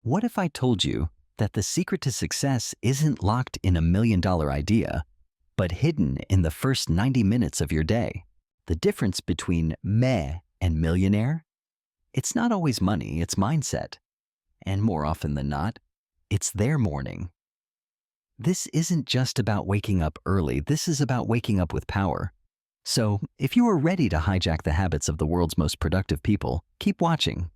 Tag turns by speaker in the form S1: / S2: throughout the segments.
S1: What if I told you that the secret to success isn't locked in a $1 million idea, but hidden in the first 90 minutes of your day? The difference between meh and millionaire? It's not always money, it's mindset. And more often than not, it's their morning. This isn't just about waking up early, this is about waking up with power. So, if you are ready to hijack the habits of the world's most productive people, keep watching.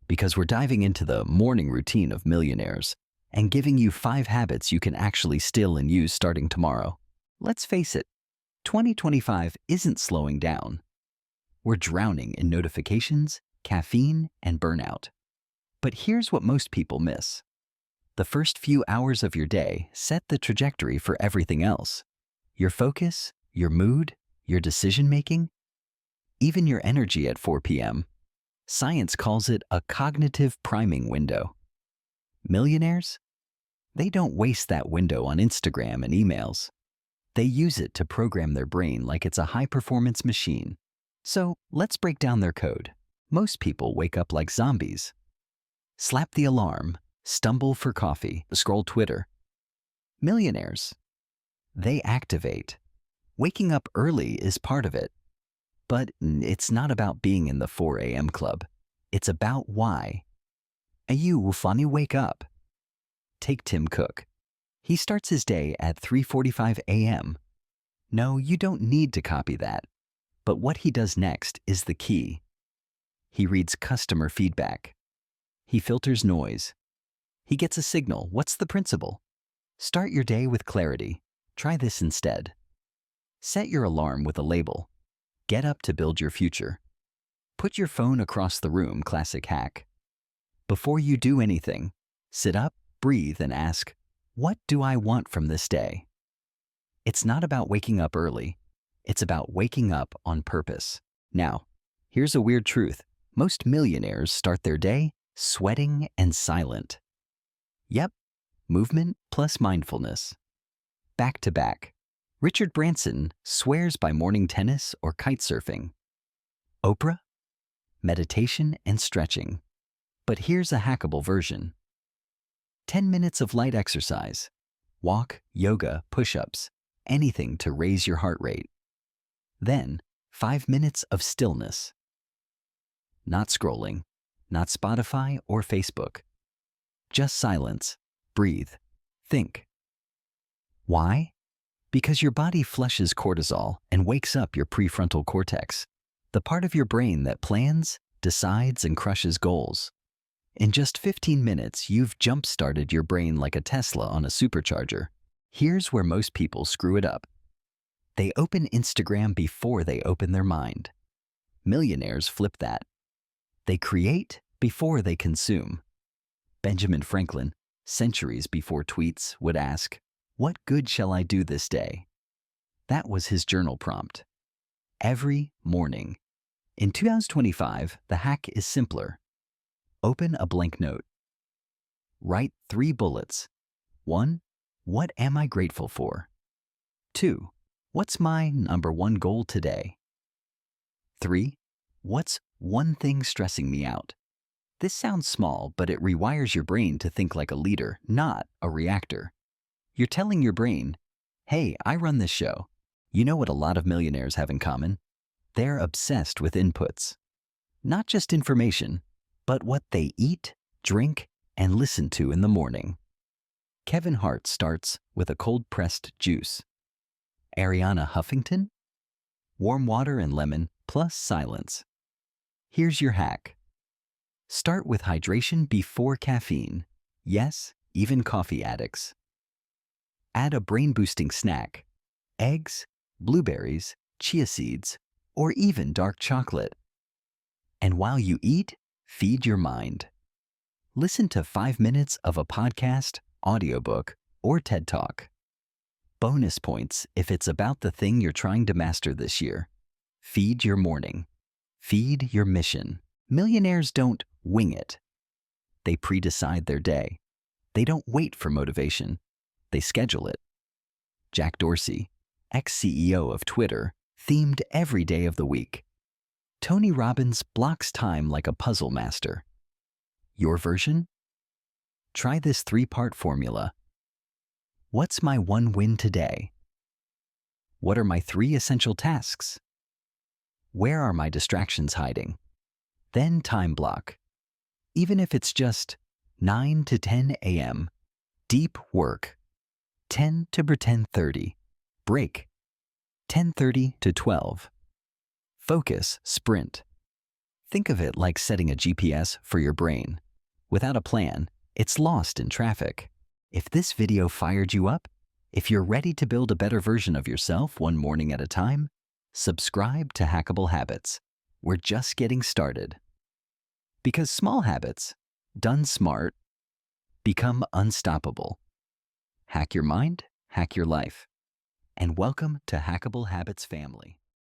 S1: Because we're diving into the morning routine of millionaires and giving you 5 habits you can actually still and use starting tomorrow. Let's face it, 2025 isn't slowing down. We're drowning in notifications, caffeine, and burnout. But here's what most people miss. The first few hours of your day set the trajectory for everything else. Your focus, your mood, your decision-making, even your energy at 4 p.m. Science calls it a cognitive priming window. Millionaires? They don't waste that window on Instagram and emails. They use it to program their brain like it's a high-performance machine. So let's break down their code. Most people wake up like zombies. Slap the alarm, stumble for coffee, scroll Twitter. Millionaires? They activate. Waking up early is part of it. But it's not about being in the 4 a.m. club. It's about why. You funny wake up. Take Tim Cook. He starts his day at 3:45 a.m. No, you don't need to copy that. But what he does next is the key. He reads customer feedback. He filters noise. He gets a signal. What's the principle? Start your day with clarity. Try this instead. Set your alarm with a label. Get up to build your future. Put your phone across the room, classic hack. Before you do anything, sit up, breathe, and ask, what do I want from this day? It's not about waking up early. It's about waking up on purpose. Now, here's a weird truth. Most millionaires start their day sweating and silent. Yep, movement plus mindfulness. Back to back. Richard Branson swears by morning tennis or kite surfing. Oprah? Meditation and stretching. But here's a hackable version. 10 minutes of light exercise. Walk, yoga, push-ups, anything to raise your heart rate. Then, 5 minutes of stillness. Not scrolling, not Spotify or Facebook. Just silence, breathe, think. Why? Because your body flushes cortisol and wakes up your prefrontal cortex, the part of your brain that plans, decides, and crushes goals. In just 15 minutes, you've jump-started your brain like a Tesla on a supercharger. Here's where most people screw it up. They open Instagram before they open their mind. Millionaires flip that. They create before they consume. Benjamin Franklin, centuries before tweets, would ask, "What good shall I do this day?" That was his journal prompt. Every morning. In 2025, the hack is simpler. Open a blank note. Write 3 bullets. 1. What am I grateful for? 2. What's my #1 goal today? 3. What's one thing stressing me out? This sounds small, but it rewires your brain to think like a leader, not a reactor. You're telling your brain, hey, I run this show. You know what a lot of millionaires have in common? They're obsessed with inputs. Not just information, but what they eat, drink, and listen to in the morning. Kevin Hart starts with a cold-pressed juice. Ariana Huffington? Warm water and lemon plus silence. Here's your hack. Start with hydration before caffeine. Yes, even coffee addicts. Add a brain-boosting snack. Eggs, blueberries, chia seeds, or even dark chocolate. And while you eat, feed your mind. Listen to 5 minutes of a podcast, audiobook, or TED Talk. Bonus points if it's about the thing you're trying to master this year. Feed your morning. Feed your mission. Millionaires don't wing it. They pre-decide their day. They don't wait for motivation. They schedule it. Jack Dorsey, ex-CEO of Twitter, themed every day of the week. Tony Robbins blocks time like a puzzle master. Your version? Try this 3-part formula. What's my one win today? What are my 3 essential tasks? Where are my distractions hiding? Then time block. Even if it's just 9 to 10 a.m., deep work. 10 to 10:30, break. 10:30 to 12. Focus, sprint. Think of it like setting a GPS for your brain. Without a plan, it's lost in traffic. If this video fired you up, if you're ready to build a better version of yourself one morning at a time, subscribe to Hackable Habits. We're just getting started. Because small habits, done smart, become unstoppable. Hack your mind, hack your life. And welcome to Hackable Habits family.